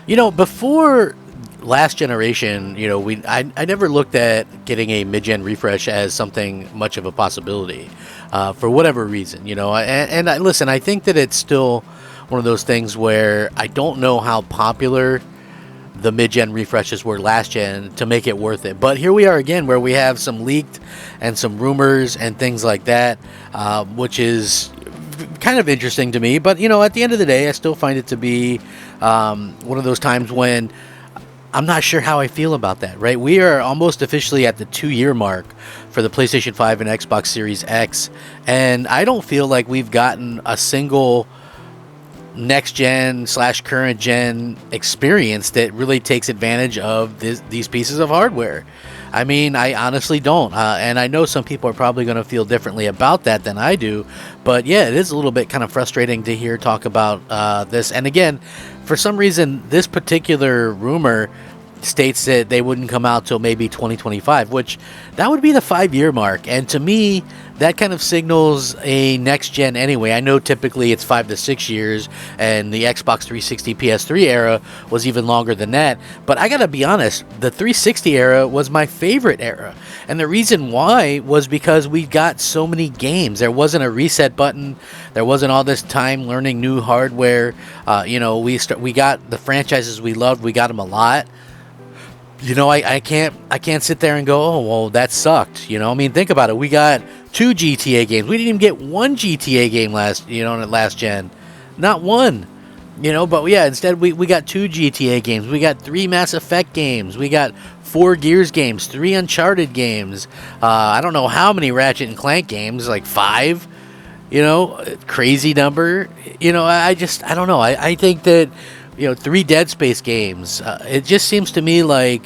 Before last generation, I never looked at getting a mid-gen refresh as something much of a possibility, for whatever reason. Listen, I think that it's still one of those things where I don't know how popular the mid-gen refreshes were last gen to make it worth it. But here we are again, where we have some leaked and some rumors and things like that, which is kind of interesting to me. But at the end of the day, I still find it to be one of those times when I'm not sure how I feel about that, right? We are almost officially at the 2-year mark for the PlayStation 5 and Xbox Series X, and I don't feel like we've gotten a single next gen / current gen experience that really takes advantage of these pieces of hardware. I mean, I honestly don't, and I know some people are probably going to feel differently about that than I do, but yeah, it is a little bit kind of frustrating to hear talk about this. And again, for some reason, this particular rumor states that they wouldn't come out till maybe 2025, which that would be the 5-year mark. And to me, that kind of signals a next gen anyway. I know typically it's 5 to 6 years, and the Xbox 360 PS3 era was even longer than that. But I gotta be honest, the 360 era was my favorite era. And the reason why was because we got so many games. There wasn't a reset button. There wasn't all this time learning new hardware. We got the franchises we loved. We got them a lot. I can't sit there and go, oh, well, that sucked. I mean, think about it. We got 2 GTA games. We didn't even get 1 GTA game last gen. Not one. But yeah, instead we got 2 GTA games. We got 3 Mass Effect games. We got 4 Gears games, 3 Uncharted games. I don't know how many Ratchet and Clank games, like 5. Crazy number. I don't know. I think that 3 Dead Space games. It just seems to me like,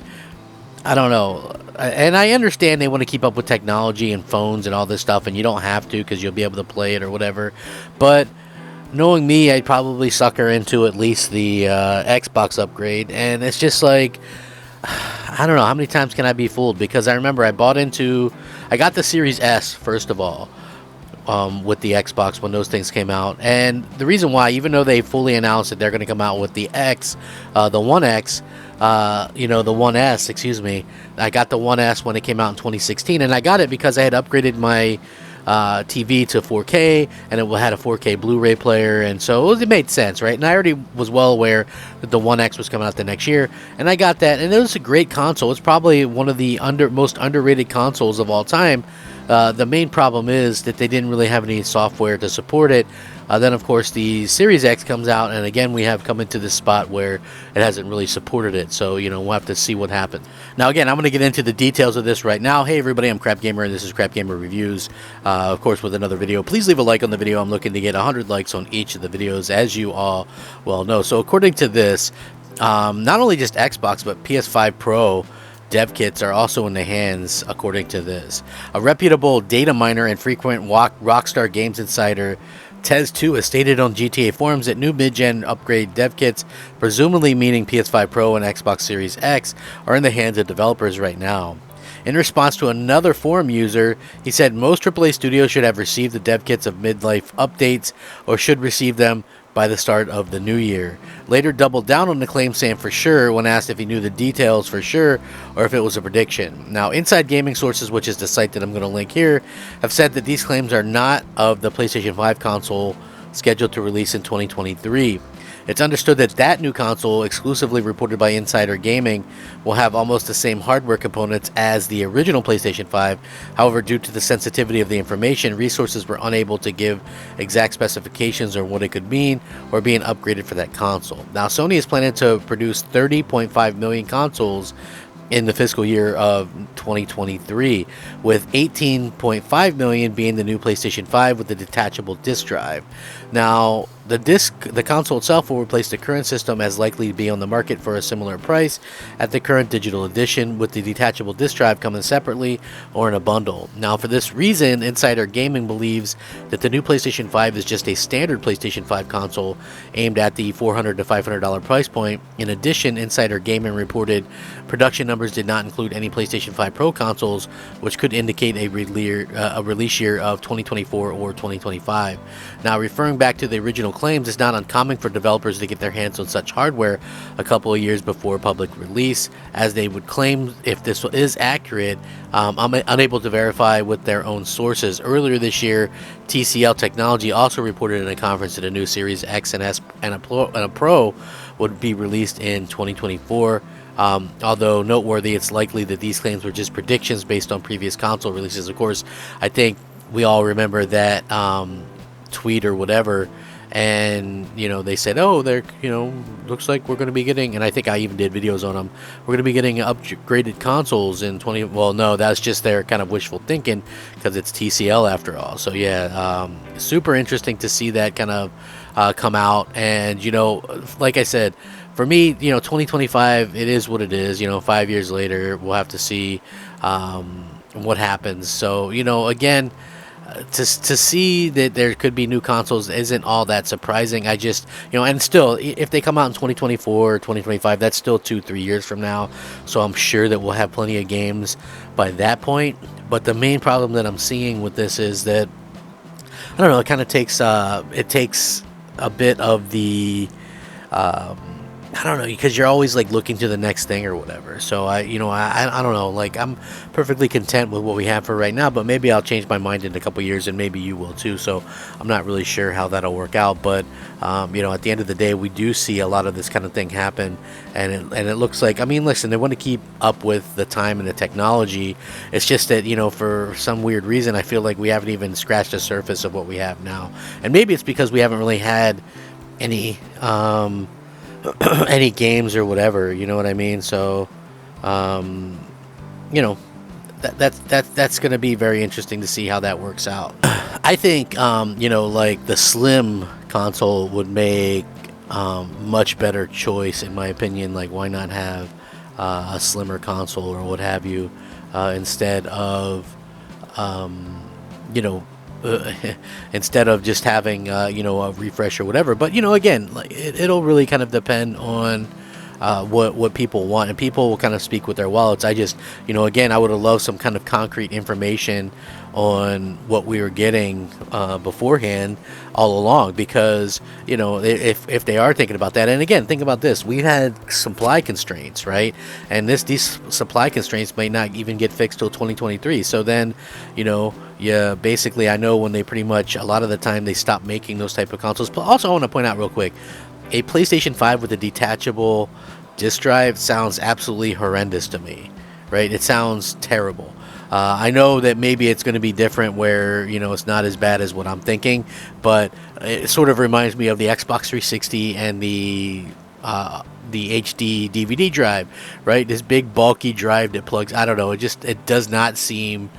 I don't know. And I understand they want to keep up with technology and phones and all this stuff, and you don't have to because you'll be able to play it or whatever. But knowing me, I'd probably sucker into at least the Xbox upgrade. And it's just like, I don't know. How many times can I be fooled? Because I remember I got the Series S, first of all. With the Xbox when those things came out. And the reason why, even though they fully announced that they're going to come out with the X, the One X, the One S, excuse me, I got the One S when it came out in 2016, and I got it because I had upgraded my TV to 4K, and it had a 4K Blu-ray player, and so it made sense, right? And I already was well aware that the One X was coming out the next year, and I got that, and it was a great console. It's probably one of the most underrated consoles of all time. The main problem is that they didn't really have any software to support it. Then, of course, the Series X comes out, and again, we have come into this spot where it hasn't really supported it. So, we'll have to see what happens. Now, again, I'm going to get into the details of this right now. Hey, everybody, I'm Crap Gamer, and this is Crap Gamer Reviews, of course, with another video. Please leave a like on the video. I'm looking to get 100 likes on each of the videos, as you all well know. So, according to this, not only just Xbox, but PS5 Pro dev kits are also in the hands, according to this. A reputable data miner and frequent Rockstar Games insider, Tez2, has stated on GTA forums that new mid-gen upgrade dev kits, presumably meaning PS5 Pro and Xbox Series X, are in the hands of developers right now. In response to another forum user, he said most AAA studios should have received the dev kits of mid-life updates or should receive them by the start of the new year. Later doubled down on the claim, saying for sure when asked if he knew the details for sure or if it was a prediction. Now, Inside Gaming Sources, which is the site that I'm going to link here, have said that these claims are not of the PlayStation 5 console scheduled to release in 2023. It's understood that that new console, exclusively reported by Insider Gaming, will have almost the same hardware components as the original PlayStation 5. However, due to the sensitivity of the information, resources were unable to give exact specifications or what it could mean or being upgraded for that console. Now, Sony is planning to produce 30.5 million consoles in the fiscal year of 2023, with 18.5 million being the new PlayStation 5 with the detachable disc drive. Now, the console itself will replace the current system, as likely to be on the market for a similar price at the current digital edition, with the detachable disc drive coming separately or in a bundle. Now, for this reason, Insider Gaming believes that the new PlayStation 5 is just a standard PlayStation 5 console aimed at the $400 to $500 price point. In addition, Insider Gaming reported production numbers did not include any PlayStation 5 Pro consoles, which could indicate a release year of 2024 or 2025. Now, referring back to the original original claims, it's not uncommon for developers to get their hands on such hardware a couple of years before public release, as they would claim. If this is accurate, I'm unable to verify with their own sources. Earlier this year, TCL Technology also reported in a conference that a new Series X and S and a Pro would be released in 2024. Although noteworthy, it's likely that these claims were just predictions based on previous console releases. Of course, I think we all remember that tweet or whatever, and they said, oh, they're looks like we're going to be getting, and I think I even did videos on them, we're going to be getting upgraded consoles in 20. Well, no, that's just their kind of wishful thinking, because it's TCL after all. So yeah, super interesting to see that kind of come out. And like I said, for me, 2025, it is what it is. 5 years later, we'll have to see what happens. So again, to see that there could be new consoles isn't all that surprising. I just, and still, if they come out in 2024 or 2025, that's still 2-3 years from now. So I'm sure that we'll have plenty of games by that point. But the main problem that I'm seeing with this is that, I don't know, it kind of takes, it takes a bit of the, I don't know, because you're always like looking to the next thing or whatever. So I don't know, like I'm perfectly content with what we have for right now, but maybe I'll change my mind in a couple years, and maybe you will too. So I'm not really sure how that'll work out, but at the end of the day, we do see a lot of this kind of thing happen, and it looks like, I mean, listen, they want to keep up with the time and the technology. It's just that for some weird reason, I feel like we haven't even scratched the surface of what we have now, and maybe it's because we haven't really had any any games or whatever, you know what I mean? So, that's going to be very interesting to see how that works out. I think, like the slim console would make much better choice in my opinion. Like, why not have a slimmer console or what have you, instead of, instead of just having a refresh or whatever. But again, like it'll really kind of depend on what people want, and people will kind of speak with their wallets. I just again, I would have loved some kind of concrete information on what we were getting beforehand all along, because if they are thinking about that, and again, think about this, we had supply constraints, right? And these supply constraints may not even get fixed till 2023. So then basically, I know when they pretty much, a lot of the time, they stop making those type of consoles. But also, I want to point out real quick, a PlayStation 5 with a detachable disk drive sounds absolutely horrendous to me, right? It sounds terrible. I know that maybe it's going to be different where, it's not as bad as what I'm thinking, but it sort of reminds me of the Xbox 360 and the HD DVD drive, right? This big bulky drive that plugs, I don't know, it does not seem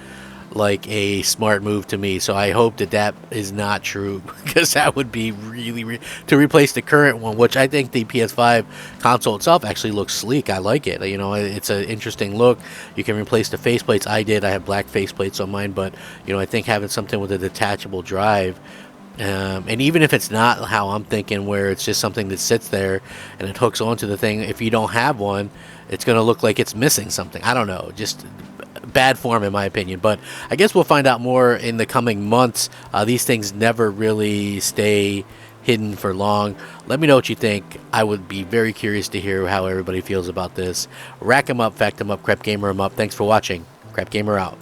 like a smart move to me. So I hope that is not true, because that would be really to replace the current one, which I think the PS5 console itself actually looks sleek. I like it. It's an interesting look. You can replace the faceplates. I have black faceplates on mine, but I think having something with a detachable drive, and even if it's not how I'm thinking, where it's just something that sits there and it hooks onto the thing, if you don't have one, it's going to look like it's missing something. I don't know, just bad form in my opinion. But I guess we'll find out more in the coming months. These things never really stay hidden for long. Let me know what you think. I would be very curious to hear how everybody feels about this. Rack 'em up, fact 'em up, Crep Gamer 'em up. Thanks for watching. Crep Gamer out.